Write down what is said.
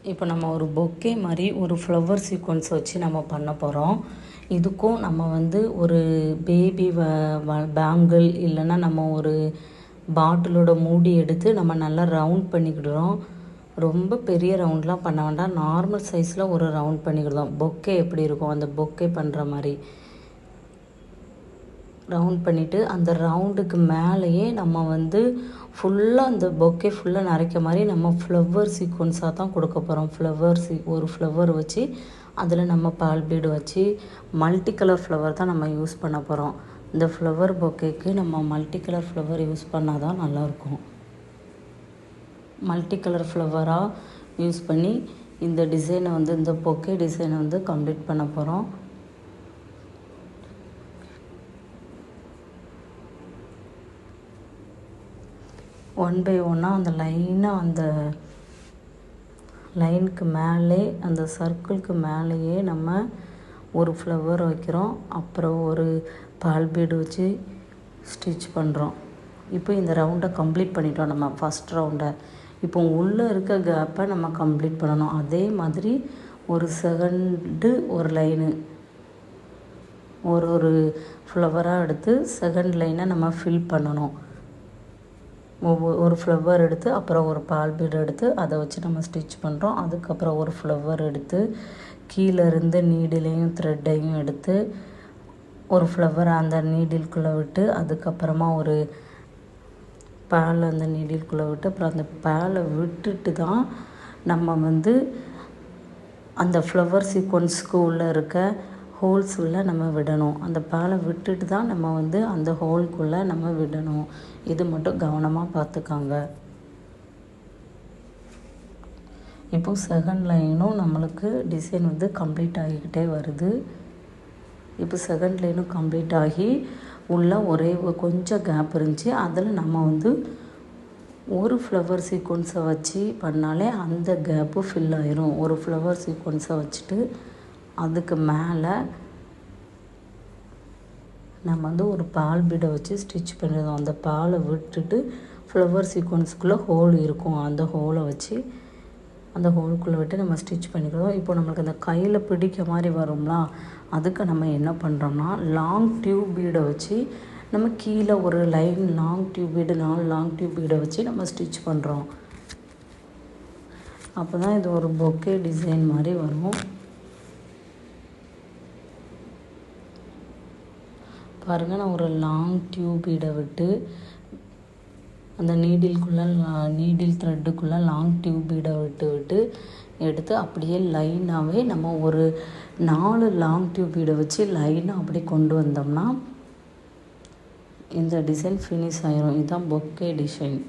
இப்போ நம்ம ஒரு பொக்கே மாதிரி ஒரு ஃப்ளவர் சீக்வன்ஸ் வச்சு நம்ம பண்ண போகிறோம். இதுக்கும் நம்ம வந்து ஒரு பேபி பேங்கிள் இல்லைன்னா நம்ம ஒரு பாட்டிலோட மூடி எடுத்து நம்ம நல்லா ரவுண்ட் பண்ணிக்கிடுறோம். ரொம்ப பெரிய ரவுண்ட்லாம் பண்ண வேண்டாம், நார்மல் சைஸில் ஒரு ரவுண்ட் பண்ணிக்கிடுறோம். பொக்கே எப்படி இருக்கும் அந்த பொக்கே பண்ணுற மாதிரி ரவுண்ட் பண்ணிவிட்டு அந்த ரவுண்டுக்கு மேலேயே நம்ம வந்து ஃபுல்லாக அந்த பொக்கே ஃபுல்லாக நிறைக்க மாதிரி நம்ம ஃப்ளவர் சீக்வன்ஸாக தான் கொடுக்க போகிறோம். ஒரு ஃப்ளவர் வச்சு அதில் நம்ம பால் பீடு வச்சு மல்டி கலர் ஃப்ளவர் தான் நம்ம யூஸ் பண்ண போகிறோம். இந்த ஃப்ளவர் பொக்கேக்கு நம்ம மல்டி கலர் ஃப்ளவர் யூஸ் பண்ணால் தான் நல்லாயிருக்கும். மல்டி கலர் ஃப்ளவராக யூஸ் பண்ணி இந்த டிசைனை வந்து இந்த பொக்கே டிசைனை வந்து கம்ப்ளீட் பண்ண போகிறோம். ஒன் பை ஒன்னாக அந்த லைனாக அந்த லைனுக்கு மேலே அந்த சர்க்கிளுக்கு மேலேயே நம்ம ஒரு ஃப்ளவர் வைக்கிறோம். அப்புறம் ஒரு பால் பீடு வச்சு ஸ்டிச் பண்ணுறோம். இப்போ இந்த ரவுண்டை கம்ப்ளீட் பண்ணிட்டோம் நம்ம ஃபஸ்ட் ரவுண்டை. இப்போ உள்ளே இருக்க கேப்பை நம்ம கம்ப்ளீட் பண்ணணும். அதே மாதிரி ஒரு செகண்டு ஒரு லைனு ஒரு ஃப்ளவராக எடுத்து செகண்ட் லைனை நம்ம ஃபில் பண்ணணும். ஒரு ஃப்ளவர் எடுத்து அப்புறம் ஒரு பால் பீடு எடுத்து அதை வச்சு நம்ம ஸ்டிச் பண்ணுறோம். அதுக்கப்புறம் ஒரு ஃப்ளவர் எடுத்து கீழே இருந்து நீடிலையும் த்ரெட்டையும் எடுத்து ஒரு ஃப்ளவர் அந்த நீடில்குள்ளே விட்டு அதுக்கப்புறமா ஒரு பேலை அந்த நீடில்குள்ளே விட்டு அப்புறம் அந்த பேலை விட்டுட்டு தான் நம்ம வந்து அந்த ஃப்ளவர் சீக்வன்ஸுக்கு உள்ளே இருக்க ஹோல்ஸ் உள்ள நம்ம விடணும். அந்த பேலை விட்டுட்டு தான் நம்ம வந்து அந்த ஹோல்குள்ளே நம்ம விடணும். இது மட்டும் கவனமாக பார்த்துக்காங்க. இப்போ செகண்ட் லைனும் நம்மளுக்கு டிசைன் வந்து கம்ப்ளீட் ஆகிக்கிட்டே வருது. இப்போ செகண்ட் லைனும் கம்ப்ளீட் ஆகி உள்ள ஒரே கொஞ்சம் கேப் இருந்துச்சு. அதில் நம்ம வந்து ஒரு ஃப்ளவர் சீக்வன்ஸை வச்சு பண்ணாலே அந்த கேப்பு ஃபில் ஆயிரும். ஒரு ஃப்ளவர் சீக்வன்ஸை வச்சுட்டு அதுக்கு மேலே நம்ம வந்து ஒரு பால் பீடை வச்சு ஸ்டிச் பண்ணிடுவோம். அந்த பாலை விட்டுட்டு ஃப்ளவர் சீக்வன்ஸுக்குள்ளே ஹோல் இருக்கும். அந்த ஹோலை வச்சு அந்த ஹோலுக்குள்ளே விட்டு நம்ம ஸ்டிச் பண்ணிக்கிறோம். இப்போ நம்மளுக்கு அந்த கையில் பிடிக்க மாதிரி வரும்ல, அதுக்கு நம்ம என்ன பண்ணுறோம்னா லாங் டியூப் பீடை வச்சு நம்ம கீழே ஒரு லைன் லாங் டியூப் பீடு 4 லாங் டியூப் பீடை வச்சு நம்ம ஸ்டிச் பண்ணுறோம். அப்போ தான் இது ஒரு பொக்கே டிசைன் மாதிரி வரும். பாருங்கள், நான் ஒரு லாங் டியூப் பீடை விட்டு அந்த நீடில் த்ரெட்டுக்குள்ளே லாங் டியூப் பீடை விட்டு எடுத்து அப்படியே லைனாகவே நம்ம ஒரு 4 லாங் டியூப் பீடை வச்சு லைனாக அப்படி கொண்டு வந்தோம்னா இந்த டிசைன் ஃபினிஷ் ஆயிரும். இதுதான் பொக்கே டிசைன்.